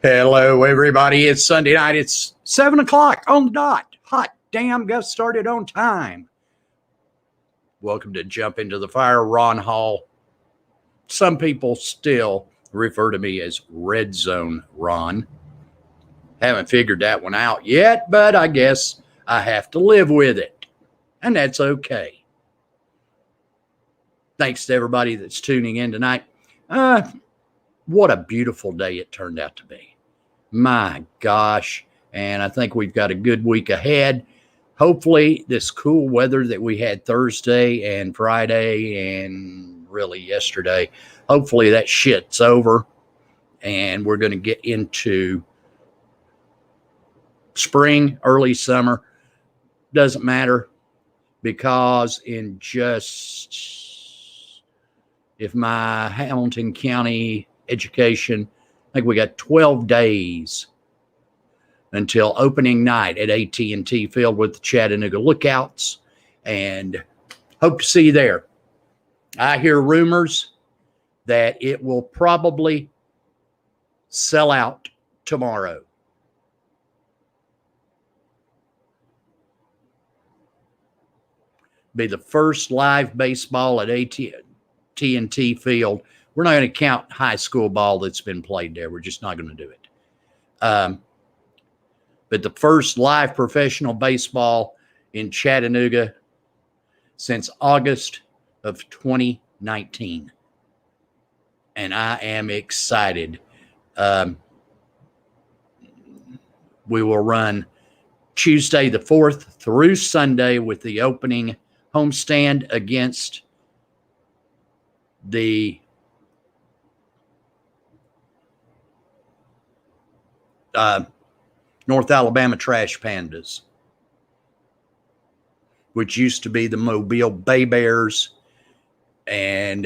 Hello, everybody. It's Sunday night. It's 7 o'clock on the dot. Hot damn, got started on time. Welcome to Jump Into the Fire, Ron Hall. Some people still refer to me as Red Zone Ron. Haven't figured that one out yet, but I guess I have to live with it. And that's okay. Thanks to everybody that's tuning in tonight. What a beautiful day it turned out to be. My gosh. And I think we've got a good week ahead. Hopefully this cool weather that we had Thursday and Friday and really yesterday, hopefully that shit's over and we're going to get into spring, early summer. Doesn't matter, because in just, if my Hamilton County education, I think we got 12 days until opening night at AT&T Field with the Chattanooga Lookouts, and hope to see you there. I hear rumors that it will probably sell out tomorrow. Be the first live baseball at AT&T Field. We're not going to count high school ball that's been played there. We're just not going to do it. But the first live professional baseball in Chattanooga since August of 2019. And I am excited. We will run Tuesday the 4th through Sunday with the opening homestand against the North Alabama Trash Pandas, which used to be the Mobile Bay Bears, and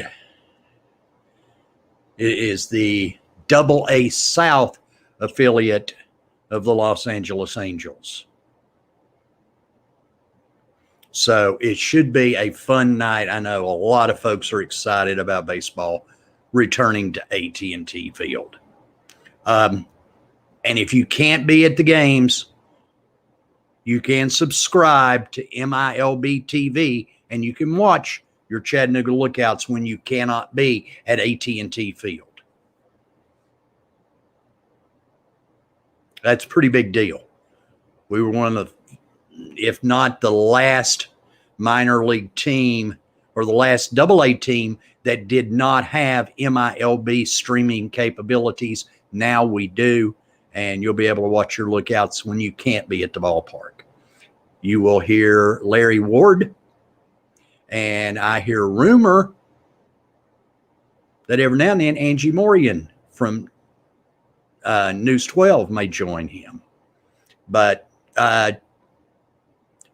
it is the AA South affiliate of the Los Angeles Angels. So it should be a fun night. I know a lot of folks are excited about baseball returning to AT&T Field. And if you can't be at the games, you can subscribe to MILB TV and you can watch your Chattanooga Lookouts when you cannot be at AT&T Field. That's a pretty big deal. We were one of the, if not the last minor league team or the last AA team that did not have MILB streaming capabilities. Now we do. And you'll be able to watch your Lookouts when you can't be at the ballpark. You will hear Larry Ward, and I hear rumor that every now and then Angie Morian from News 12 may join him. But mock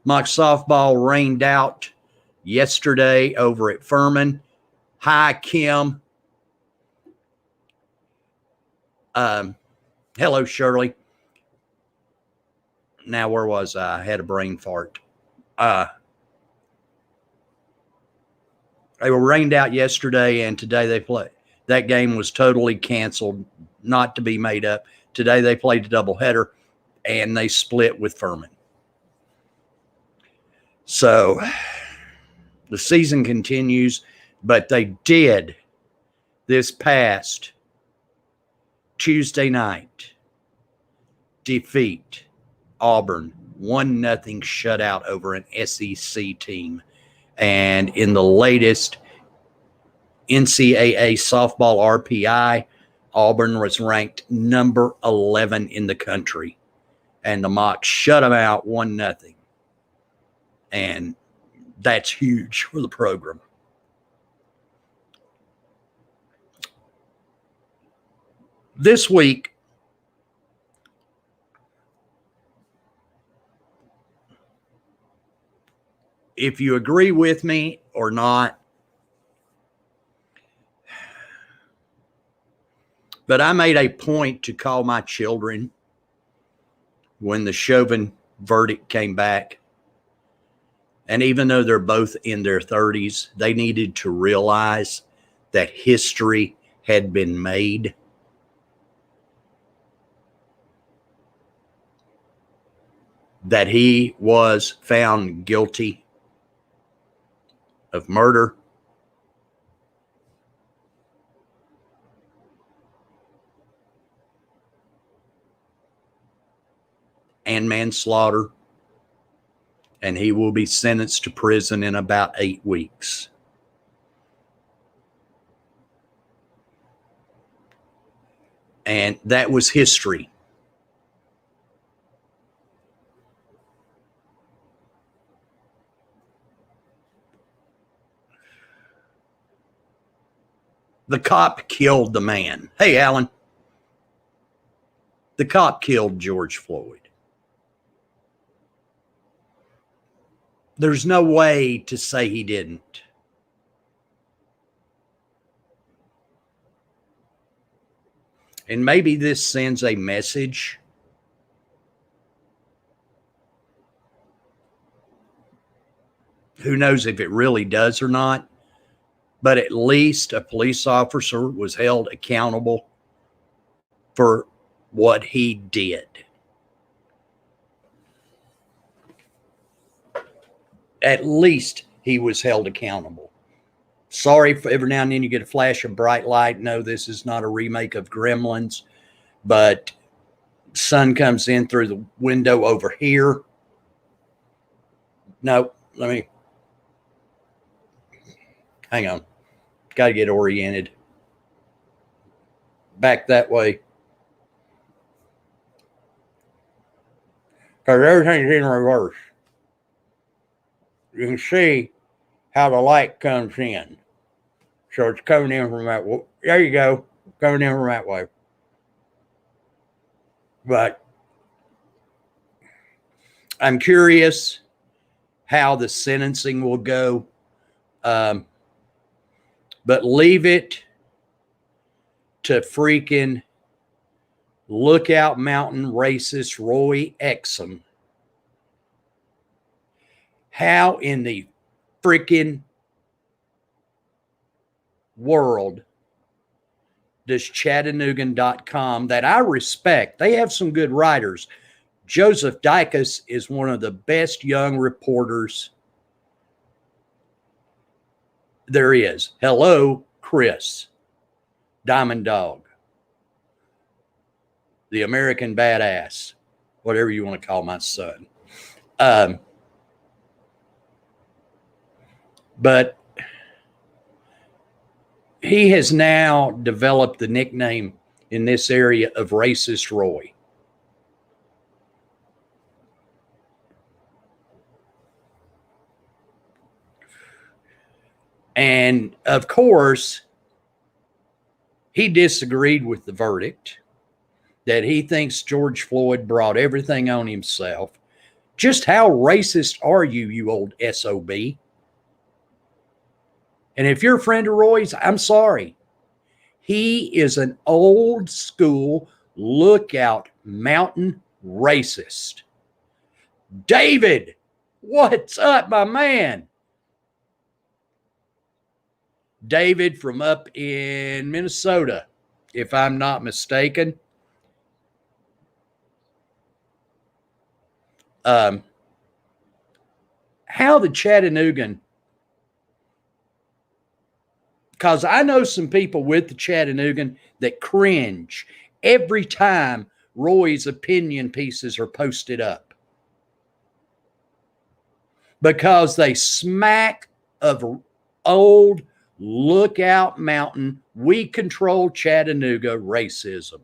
softball rained out yesterday over at Furman. Hi, Kim. Hello, Shirley. Now, where was I? I had a brain fart. They were rained out yesterday, and today they played. That game was totally canceled, not to be made up. Today they played a doubleheader, and they split with Furman. So the season continues, but they did this past Tuesday night defeat Auburn 1-0 shutout over an SEC team. And in the latest NCAA softball RPI, Auburn was ranked number 11 in the country. And the Mocs shut them out 1-0. And that's huge for the program. This week, if you agree with me or not, but I made a point to call my children when the Chauvin verdict came back. And even though they're both in their 30s, they needed to realize that history had been made. that he was found guilty of murder, and manslaughter, and he will be sentenced to prison in about 8 weeks. And that was history. The cop killed the man. Hey, Alan. The cop killed George Floyd. There's no way to say he didn't. And maybe this sends a message. Who knows if it really does or not? But at least a police officer was held accountable for what he did. At least he was held accountable. Sorry for every now and then you get a flash of bright light. No, this is not a remake of Gremlins, but sun comes in through the window over here. No, let me, hang on. Got to get oriented. Back that way. Because everything's in reverse. You can see how the light comes in. So it's coming in from that way. There you go. Coming in from that way. But I'm curious how the sentencing will go. But leave it to freaking Lookout Mountain racist Roy Exum. How in the freaking world does Chattanoogan.com, that I respect, they have some good writers. Joseph Dicus is one of the best young reporters there is. Hello, Chris. Diamond Dog. The American Badass. Whatever you want to call my son. But he has now developed the nickname in this area of Racist Roy. And of course, he disagreed with the verdict, that he thinks George Floyd brought everything on himself. Just how racist are you, you old SOB? And if you're a friend of Roy's, I'm sorry. He is an old school Lookout Mountain racist. David, what's up, my man? David from up in Minnesota, if I'm not mistaken. How the Chattanoogan, because I know some people with the Chattanoogan that cringe every time Roy's opinion pieces are posted up, because they smack of old Lookout Mountain, we control Chattanooga racism.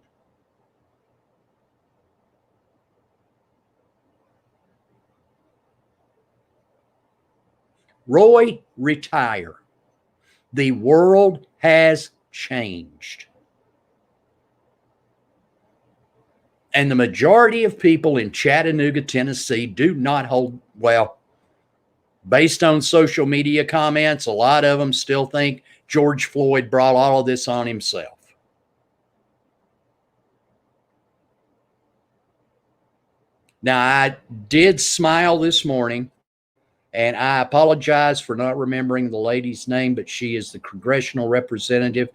Roy, retire. The world has changed. And the majority of people in Chattanooga, Tennessee do not hold, well, based on social media comments, a lot of them still think George Floyd brought all of this on himself. Now, I did smile this morning, and I apologize for not remembering the lady's name, but she is the congressional representative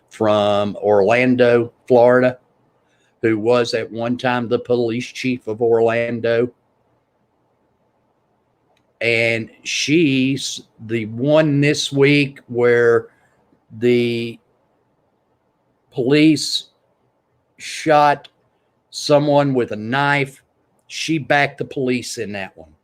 from Orlando, Florida, who was at one time the police chief of Orlando. And she's the one this week where the police shot someone with a knife. She backed the police in that one.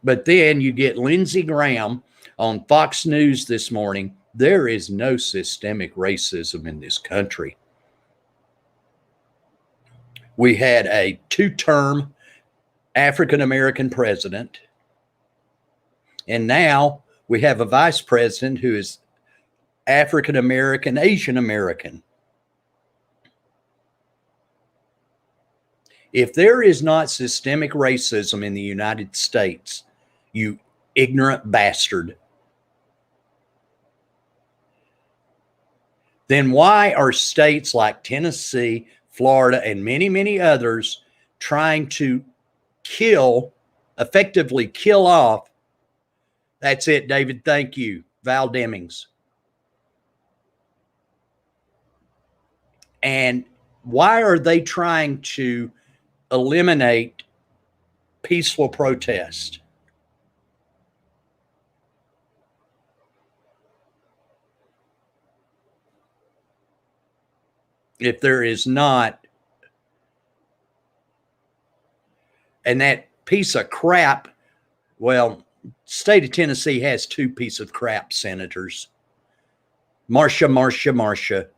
But then you get Lindsey Graham on Fox News this morning. There is no systemic racism in this country. We had a 2-term African-American president, and now we have a vice president who is African-American, Asian-American. If there is not systemic racism in the United States, you ignorant bastard, then why are states like Tennessee, Florida, and many, many others trying to effectively kill off? That's it, David. Thank you. Val Demings. And why are they trying to eliminate peaceful protest? If there is not, and that piece of crap, well, state of Tennessee has 2 piece of crap senators, Marcia,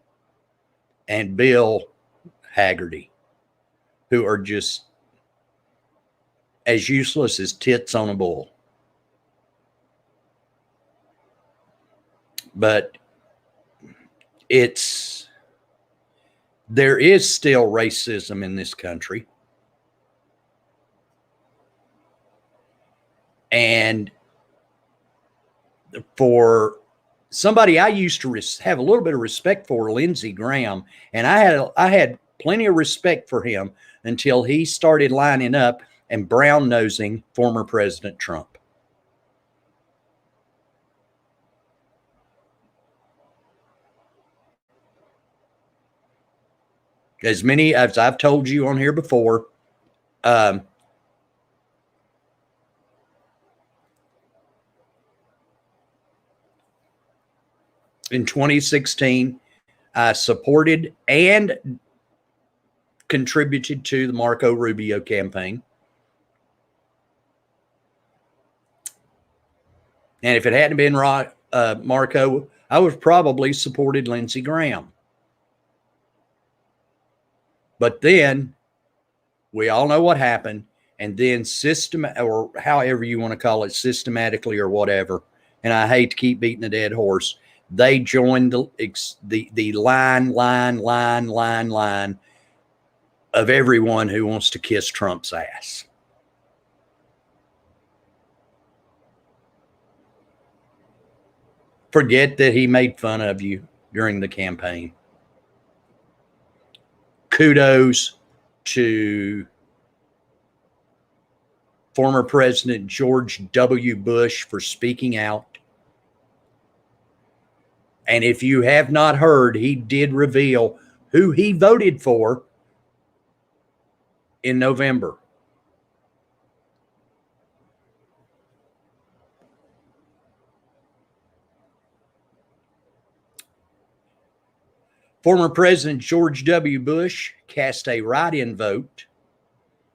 and Bill Haggerty, who are just as useless as tits on a bull. But there is still racism in this country. And for somebody I used to have a little bit of respect for, Lindsey Graham, and I had plenty of respect for him until he started lining up and brown-nosing former President Trump. As many as I've told you on here before, in 2016, I supported and contributed to the Marco Rubio campaign. And if it hadn't been Marco, I would have probably supported Lindsey Graham. But then we all know what happened. And then or however you want to call it, systematically or whatever. And I hate to keep beating a dead horse. They joined the line of everyone who wants to kiss Trump's ass. Forget that he made fun of you during the campaign. Kudos to former President George W. Bush for speaking out. And if you have not heard, he did reveal who he voted for in November. Former President George W. Bush cast a write-in vote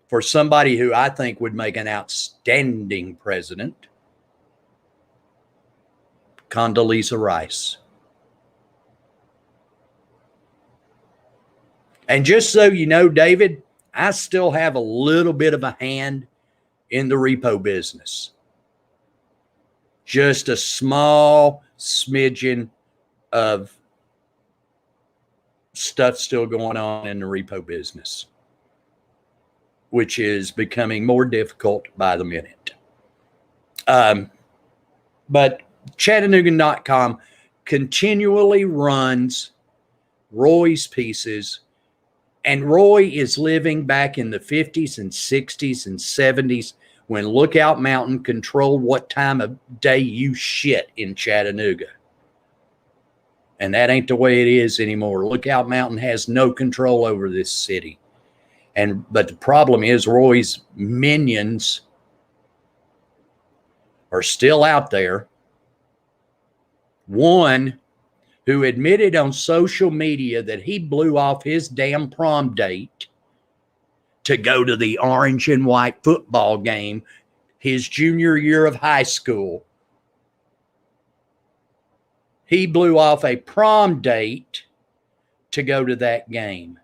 for somebody who I think would make an outstanding president, Condoleezza Rice. And just so you know, David, I still have a little bit of a hand in the repo business. Just a small smidgen of stuff still going on in the repo business, which is becoming more difficult by the minute. But Chattanooga.com continually runs Roy's pieces, and Roy is living back in the 50s and 60s and 70s when Lookout Mountain controlled what time of day you shit in Chattanooga. And that ain't the way it is anymore. Lookout Mountain has no control over this city. But the problem is Roy's minions are still out there. One who admitted on social media that he blew off his damn prom date to go to the orange and white football game his junior year of high school. He blew off a prom date to go to that game.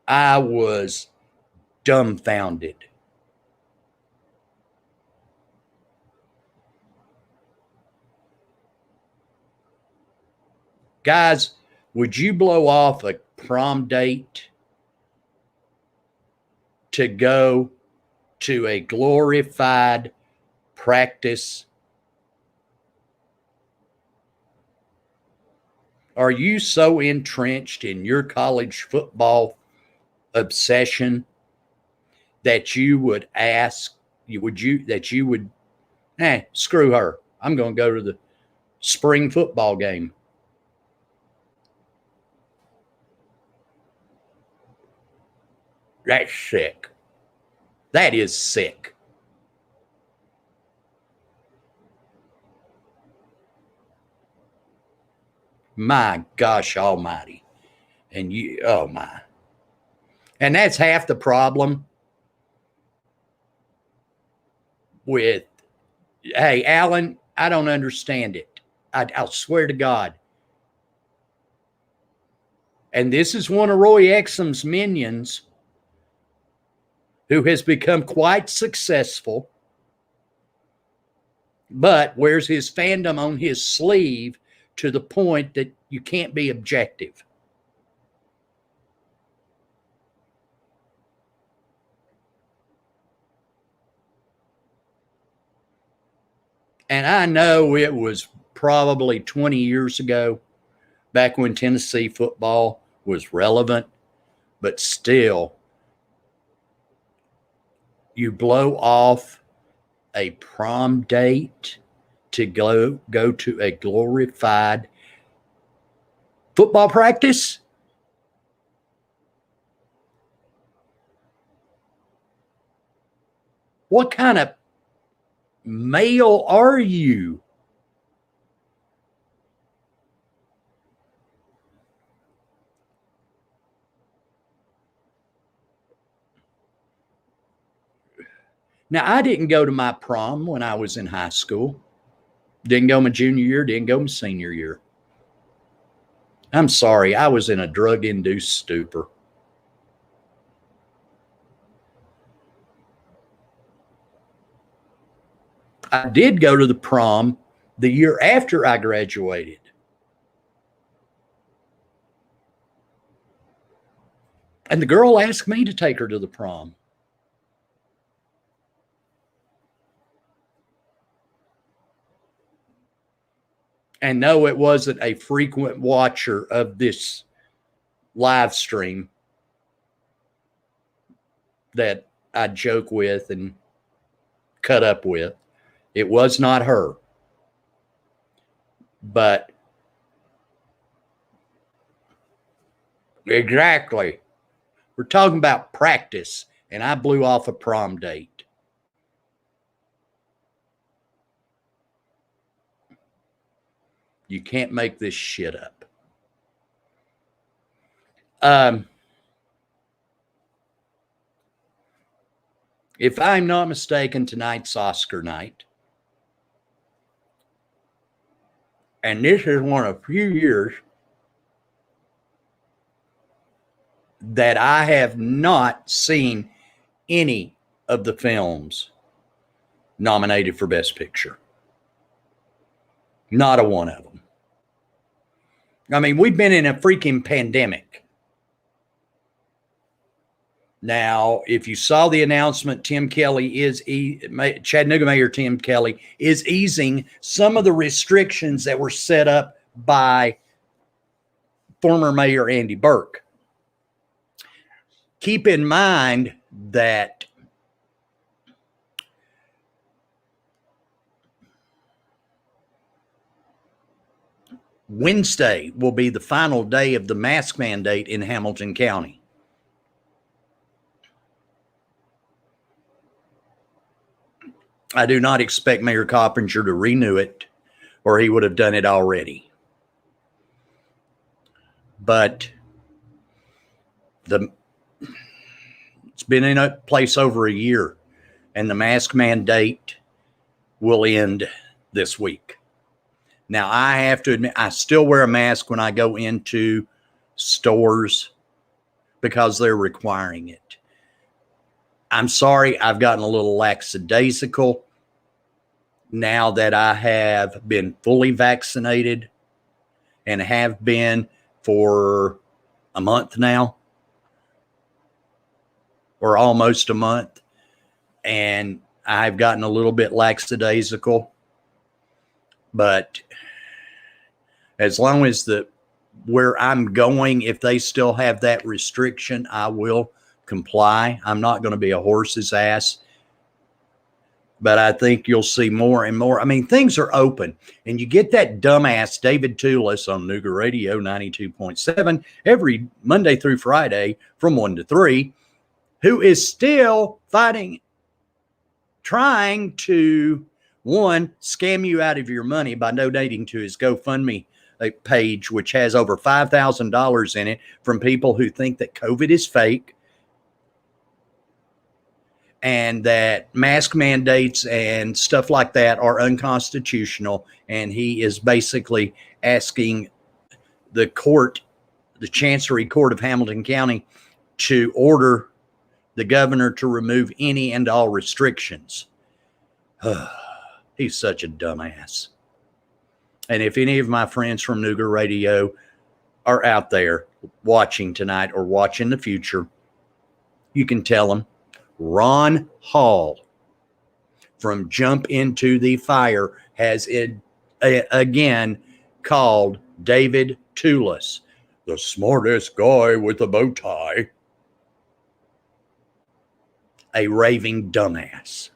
I was dumbfounded. Guys, would you blow off a prom date to go to a glorified practice? Are you so entrenched in your college football obsession that you would ask, screw her. I'm going to go to the spring football game. That's sick. That is sick. My gosh almighty. And oh my. And that's half the problem with, hey, Alan, I don't understand it. I'll swear to God. And this is one of Roy Exum's minions who has become quite successful, but wears his fandom on his sleeve to the point that you can't be objective. And I know it was probably 20 years ago, back when Tennessee football was relevant, but still, you blow off a prom date to go to a glorified football practice? What kind of male are you? Now, I didn't go to my prom when I was in high school. Didn't go my junior year, didn't go my senior year. I'm sorry, I was in a drug-induced stupor. I did go to the prom the year after I graduated. And the girl asked me to take her to the prom. And no, it wasn't a frequent watcher of this live stream that I joke with and cut up with. It was not her. But exactly. We're talking about practice, and I blew off a prom date. You can't make this shit up. If I'm not mistaken, tonight's Oscar night. And this is one of a few years that I have not seen any of the films nominated for Best Picture. Not a one of them. I mean, we've been in a freaking pandemic. Now, if you saw the announcement, Chattanooga Mayor Tim Kelly is easing some of the restrictions that were set up by former Mayor Andy Burke. Keep in mind that Wednesday will be the final day of the mask mandate in Hamilton County. I do not expect Mayor Coppinger to renew it, or he would have done it already. But it's been in a place over a year, and the mask mandate will end this week. Now, I have to admit, I still wear a mask when I go into stores because they're requiring it. I'm sorry, I've gotten a little lackadaisical now that I have been fully vaccinated and have been for a month now, or almost a month. And I've gotten a little bit lackadaisical. But as long as where I'm going, if they still have that restriction, I will comply. I'm not going to be a horse's ass. But I think you'll see more and more. I mean, things are open. And you get that dumbass David Toulis on Nougat Radio 92.7 every Monday through Friday from 1 to 3, who is still fighting, trying to, one, scam you out of your money by donating to his GoFundMe page, which has over $5,000 in it from people who think that COVID is fake and that mask mandates and stuff like that are unconstitutional. And he is basically asking the court, the Chancery Court of Hamilton County, to order the governor to remove any and all restrictions. He's such a dumbass. And if any of my friends from Nougat Radio are out there watching tonight or watch in the future, you can tell them Ron Hall from Jump Into the Fire has again called David Toulis the smartest guy with a bow tie a raving dumbass.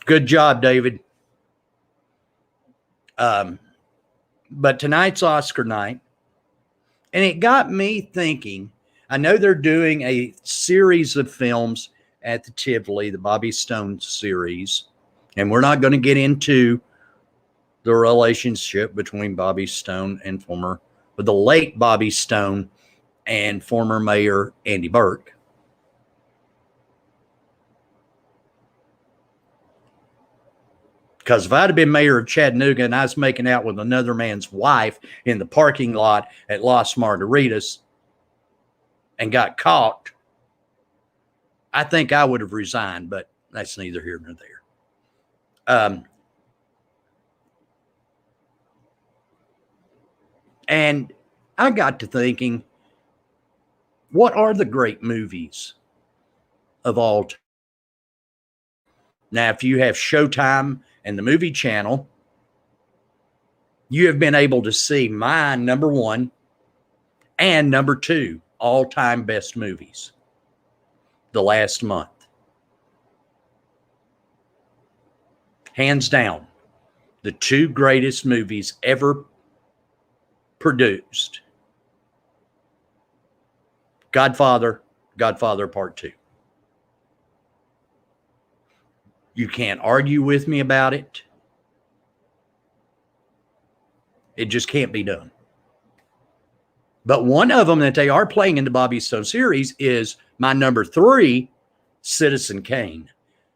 Good job, David. But tonight's Oscar night, and it got me thinking. I know they're doing a series of films at the Tivoli, the Bobby Stone series, and we're not going to get into the relationship between Bobby Stone and the late Bobby Stone and former Mayor Andy Burke. Because if I'd have been mayor of Chattanooga and I was making out with another man's wife in the parking lot at Las Margaritas and got caught, I think I would have resigned, but that's neither here nor there. And I got to thinking, what are the great movies of all time? Now, if you have Showtime and the Movie Channel, you have been able to see my number 1 and number 2 all-time best movies the last month. Hands down, the 2 greatest movies ever produced. Godfather Part 2. You can't argue with me about it. It just can't be done. But one of them that they are playing in the Bobby Stone series is my number 3, Citizen Kane,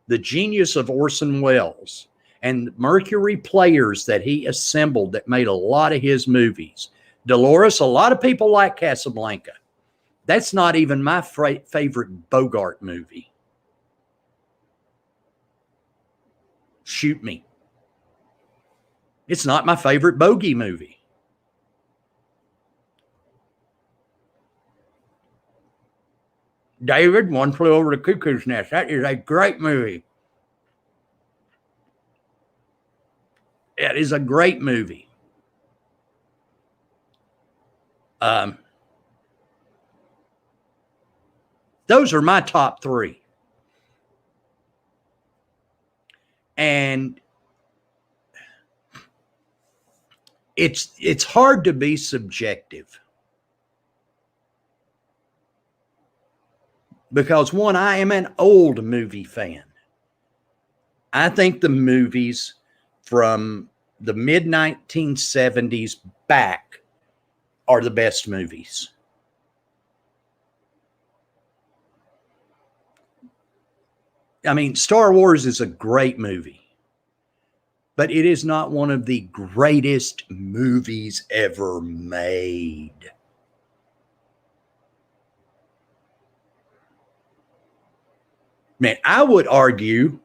the genius of Orson Welles and Mercury players that he assembled that made a lot of his movies. Dolores, a lot of people like Casablanca. That's not even my favorite Bogart movie. Shoot me. It's not my favorite Bogey movie. David, One Flew Over the Cuckoo's Nest. That is a great movie. It is a great movie. Those are my top 3. And it's hard to be subjective because one, I am an old movie fan. I think the movies from the mid 1970s back are the best movies. I mean, Star Wars is a great movie, but it is not one of the greatest movies ever made. Man, I would argue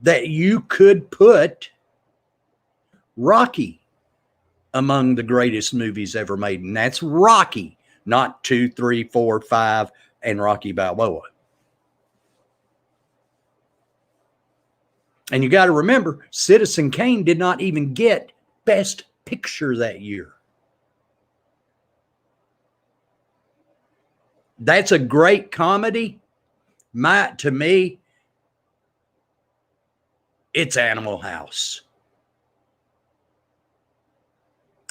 that you could put Rocky among the greatest movies ever made, and that's Rocky, not 2, 3, 4, 5, and Rocky Balboa. And you got to remember, Citizen Kane did not even get Best Picture that year. That's a great comedy. To me, it's Animal House.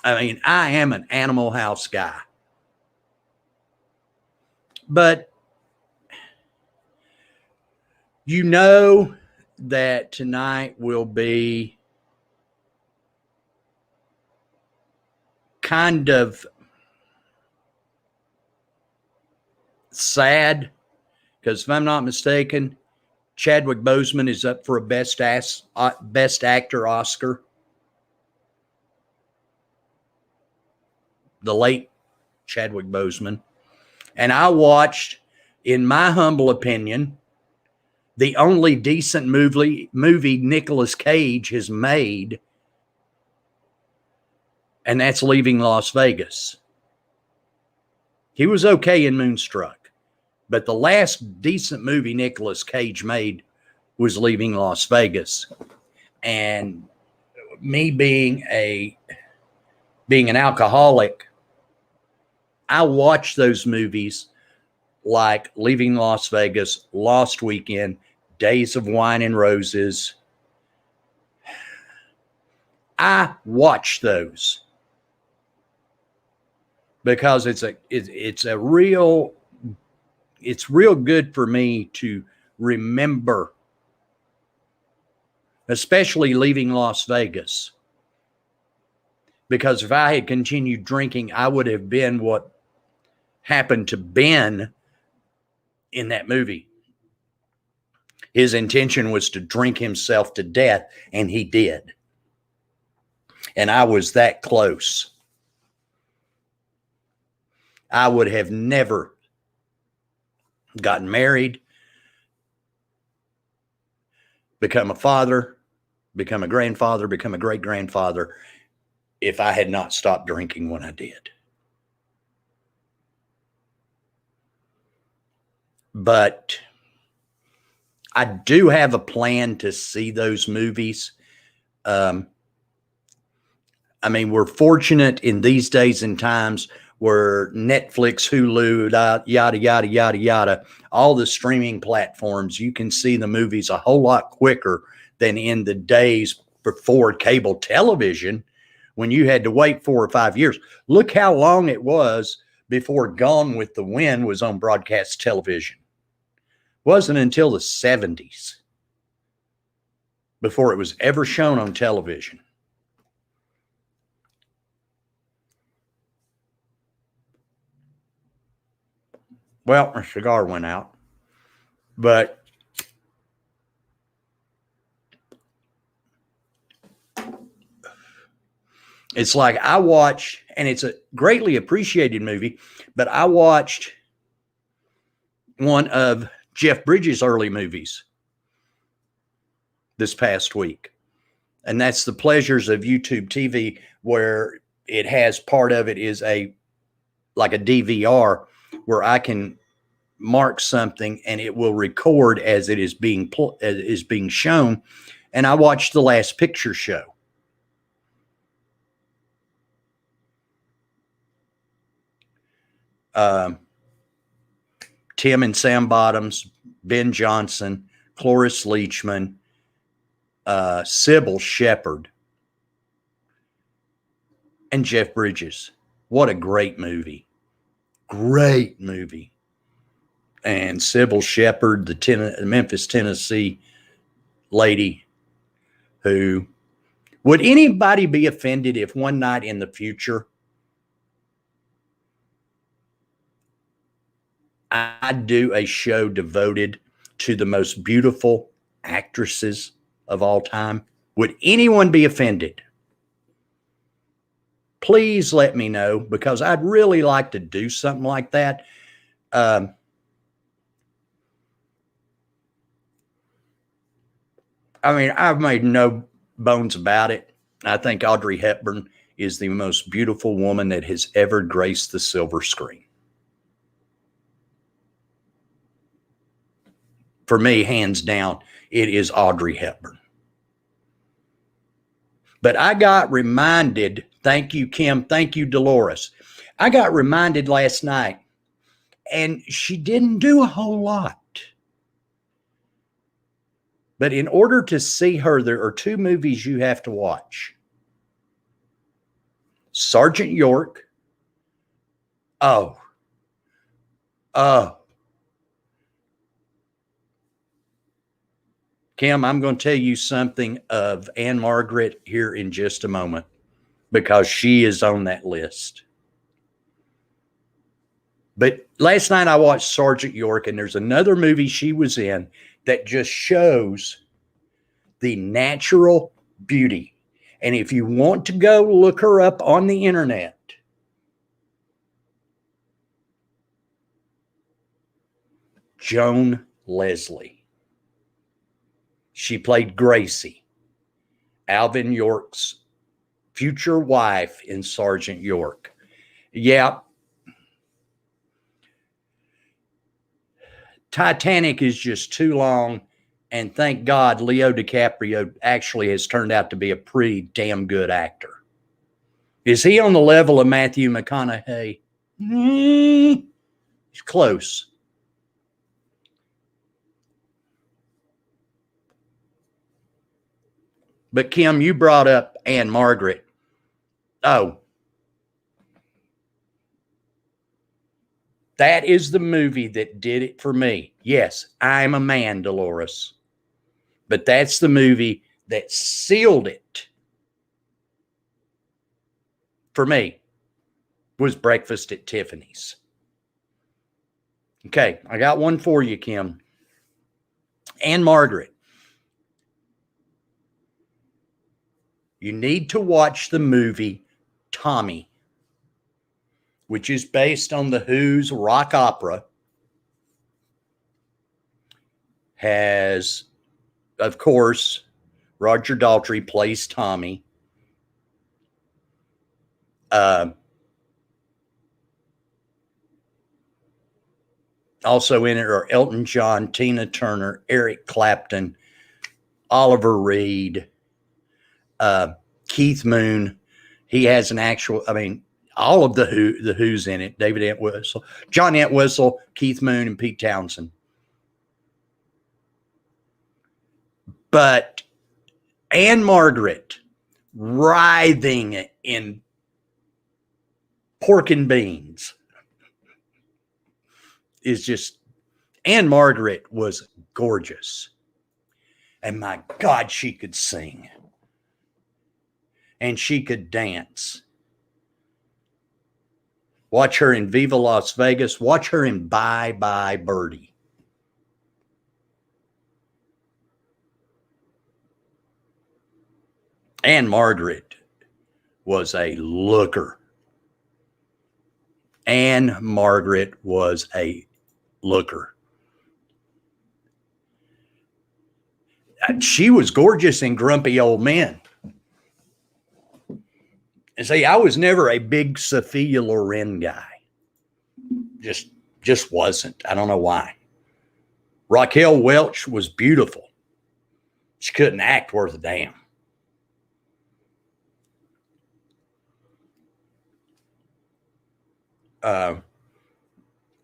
I mean, I am an Animal House guy. But you know that tonight will be kind of sad because if I'm not mistaken, Chadwick Boseman is up for a Best Actor Oscar. The late Chadwick Boseman. And I watched, in my humble opinion, the only decent movie Nicolas Cage has made, and that's Leaving Las Vegas. He was okay in Moonstruck, but the last decent movie Nicolas Cage made was Leaving Las Vegas. And me being an alcoholic, I watched those movies like Leaving Las Vegas, Lost Weekend, Days of Wine and Roses. I watch those because it's real good for me to remember, especially Leaving Las Vegas. Because if I had continued drinking, I would have been what happened to Ben in that movie. His intention was to drink himself to death, and he did. And I was that close. I would have never gotten married, become a father, become a grandfather, become a great-grandfather if I had not stopped drinking when I did. But I do have a plan to see those movies. I mean, we're fortunate in these days and times where Netflix, Hulu, yada, yada, yada, yada, all the streaming platforms, you can see the movies a whole lot quicker than in the days before cable television when you had to wait 4 or 5 years. Look how long it was before Gone with the Wind was on broadcast television. It wasn't until the 70s before it was ever shown on television. Well, my cigar went out, but it's like I watch, and it's a greatly appreciated movie, but I watched one of Jeff Bridges' early movies this past week. And that's The Pleasures of YouTube TV, where it has part of it is like a DVR where I can mark something and it will record as it is being shown. And I watched The Last Picture Show. Tim and Sam Bottoms, Ben Johnson, Cloris Leachman, Sybil Shepherd, and Jeff Bridges. What a great movie. Great movie. And Sybil Shepherd, the Memphis, Tennessee lady who, would anybody be offended if one night in the future I do a show devoted to the most beautiful actresses of all time? Would anyone be offended? Please let me know, because I'd really like to do something like that. I mean, I've made no bones about it. I think Audrey Hepburn is the most beautiful woman that has ever graced the silver screen. For me, hands down, it is Audrey Hepburn. But I got reminded, thank you, Kim, thank you, Dolores. I got reminded last night, and she didn't do a whole lot. But in order to see her, there are two movies you have to watch. Sergeant York. Oh. Kim, I'm going to tell you something of Anne Margaret here in just a moment, because she is on that list. But last night I watched Sergeant York, and there's another movie she was in that just shows the natural beauty. And if you want to go look her up on the internet, Joan Leslie. She played Gracie, Alvin York's future wife in Sergeant York. Yeah. Titanic is just too long. And thank God Leo DiCaprio actually has turned out to be a pretty damn good actor. Is he on the level of Matthew McConaughey? He's close. But Kim, you brought up Anne Margaret. Oh, that is the movie that did it for me. Yes, I'm a man, Dolores. But that's the movie that sealed it for me, was Breakfast at Tiffany's. Okay, I got one for you, Kim. Anne Margaret. You need to watch the movie Tommy, which is based on the Who's rock opera. Has, of course, Roger Daltrey plays Tommy. Also in it are Elton John, Tina Turner, Eric Clapton, Oliver Reed, Keith Moon. He has an actual, I mean, all of the Who's in it. David Entwistle, John Entwistle, Keith Moon, and Pete Townsend. But Anne Margaret writhing in pork and beans is just, Anne Margaret was gorgeous. And my God, she could sing. And she could dance. Watch her in Viva Las Vegas. Watch her in Bye Bye Birdie. Anne Margaret was a looker. Anne Margaret was a looker. She was gorgeous in Grumpy Old Men. And see, I was never a big Sophia Loren guy. Just wasn't. I don't know why. Raquel Welch was beautiful. She couldn't act worth a damn.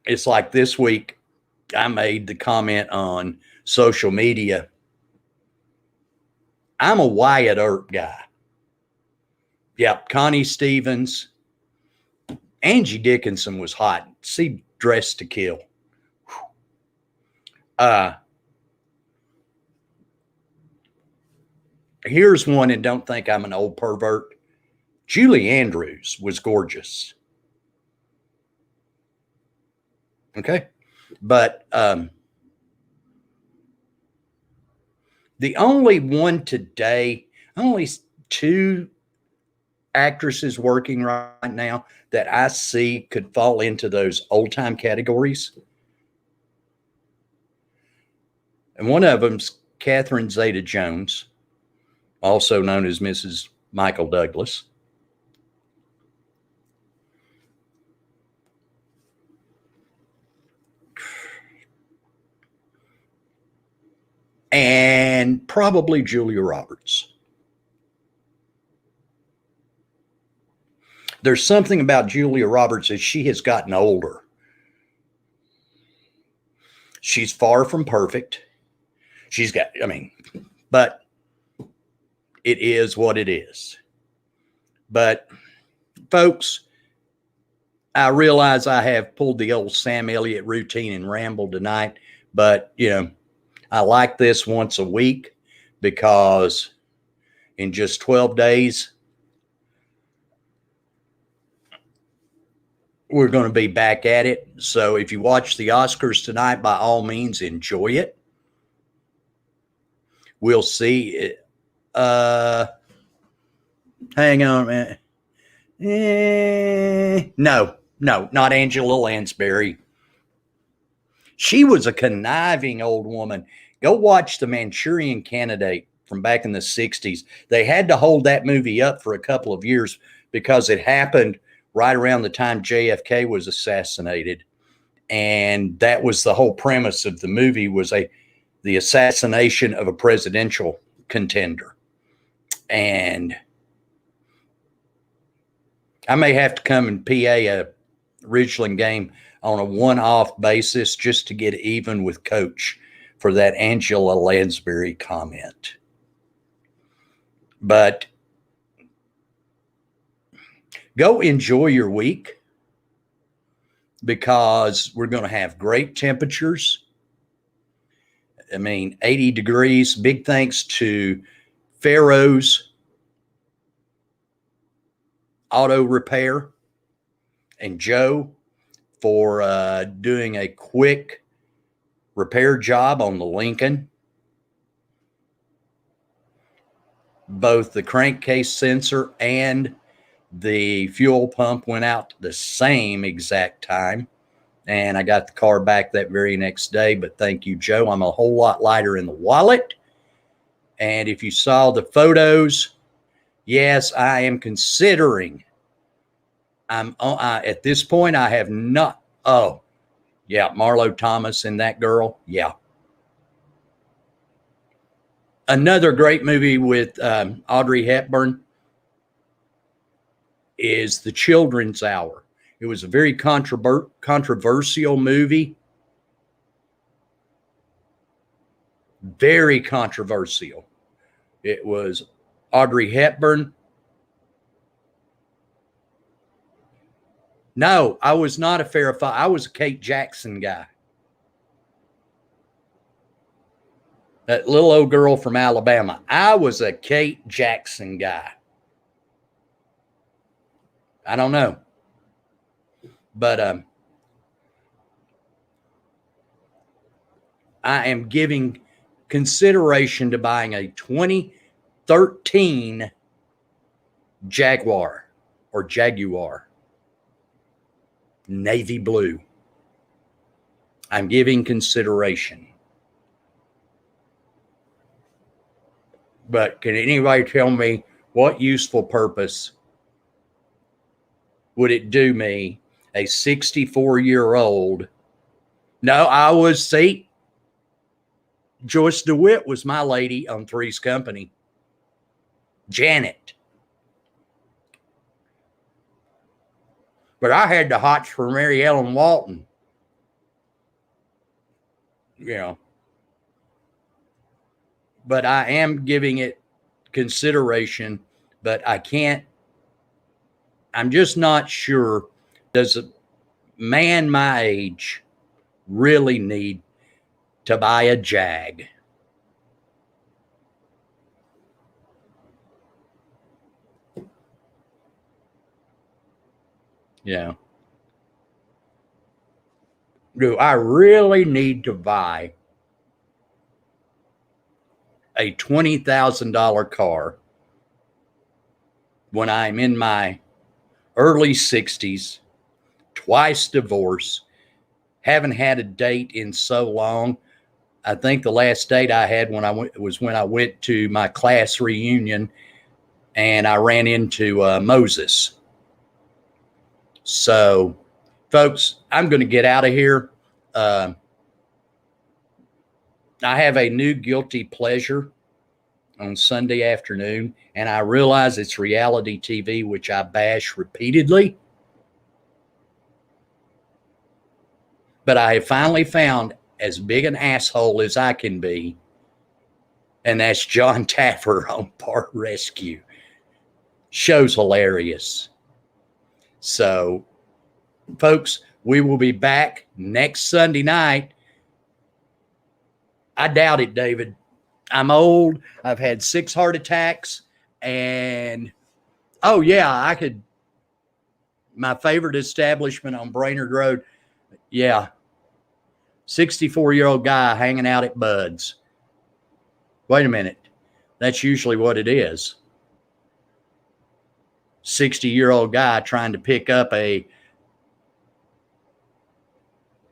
It's like this week, I made the comment on social media. I'm a Wyatt Earp guy. Yep, Connie Stevens. Angie Dickinson was hot. She Dressed to Kill. Here's one, and don't think I'm an old pervert. Julie Andrews was gorgeous. Okay. But the only one today, only two actresses working right now that I see could fall into those old time categories. And one of them's Catherine Zeta Jones, also known as Mrs. Michael Douglas. And probably Julia Roberts. There's something about Julia Roberts as she has gotten older. She's far from perfect. She's got, but it is what it is. But folks, I realize I have pulled the old Sam Elliott routine and rambled tonight, but I like this once a week because in just 12 days, we're going to be back at it. So if you watch the Oscars tonight, by all means, enjoy it. We'll see it. Hang on a minute. No, not Angela Lansbury. She was a conniving old woman. Go watch The Manchurian Candidate from back in the 60s. They had to hold that movie up for a couple of years because it happened right around the time JFK was assassinated. And that was the whole premise of the movie, was the assassination of a presidential contender. And I may have to come and PA a Ridgeland game on a one-off basis just to get even with Coach for that Angela Lansbury comment. But go enjoy your week, because we're going to have great temperatures. 80 degrees. Big thanks to Pharaoh's Auto Repair and Joe for doing a quick repair job on the Lincoln. Both the crankcase sensor and the fuel pump went out the same exact time, and I got the car back that very next day. But thank you, Joe. I'm a whole lot lighter in the wallet. And if you saw the photos, yes, I am considering. At this point, I have not. Oh, yeah, Marlo Thomas and that girl. Yeah. Another great movie with Audrey Hepburn is The Children's Hour. It was a very controversial movie. Very controversial. It was Audrey Hepburn. No, I was not a Farrah Fawcett. I was a Kate Jackson guy. That little old girl from Alabama. I was a Kate Jackson guy. I don't know. But I am giving consideration to buying a 2013 Jaguar navy blue. I'm giving consideration. But can anybody tell me what useful purpose would it do me, a 64-year-old? No, I was, see, Joyce DeWitt was my lady on Three's Company. Janet. But I had the hots for Mary Ellen Walton. you know, but I am giving it consideration, but I'm just not sure. Does a man my age really need to buy a Jag? Yeah. Do I really need to buy a $20,000 car when I'm in my early 60s, twice divorced, haven't had a date in so long? I think the last date I had was when I went to my class reunion and I ran into Moses. So, folks, I'm going to get out of here. I have a new guilty pleasure on Sunday afternoon, and I realize it's reality TV, which I bash repeatedly. But I have finally found as big an asshole as I can be, and that's John Taffer on Park Rescue. Show's hilarious. So, folks, we will be back next Sunday night. I doubt it, David. I'm old. I've had 6 heart attacks. And, oh, yeah, I could. My favorite establishment on Brainerd Road. Yeah. 64-year-old guy hanging out at Bud's. Wait a minute. That's usually what it is. 60-year-old guy trying to pick up a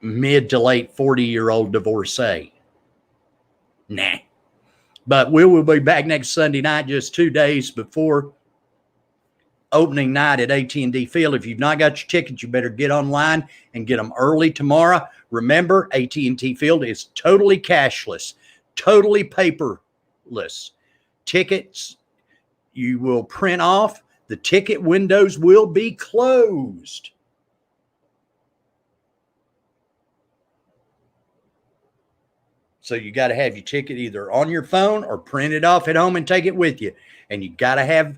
mid to late 40-year-old divorcee. Nah. But we will be back next Sunday night, just 2 days before opening night at AT&T Field. If you've not got your tickets, you better get online and get them early tomorrow. Remember, AT&T Field is totally cashless, totally paperless. Tickets you will print off. The ticket windows will be closed. So you got to have your ticket either on your phone or print it off at home and take it with you. And you got to have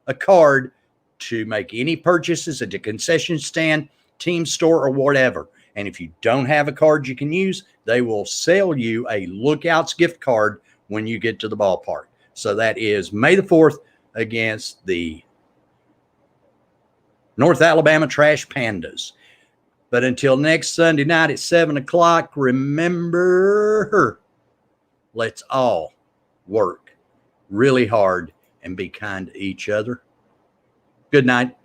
a card to make any purchases at the concession stand, team store, or whatever. And if you don't have a card you can use, they will sell you a Lookouts gift card when you get to the ballpark. So that is May the 4th against the North Alabama Trash Pandas. But until next Sunday night at 7 o'clock, remember, let's all work really hard and be kind to each other. Good night.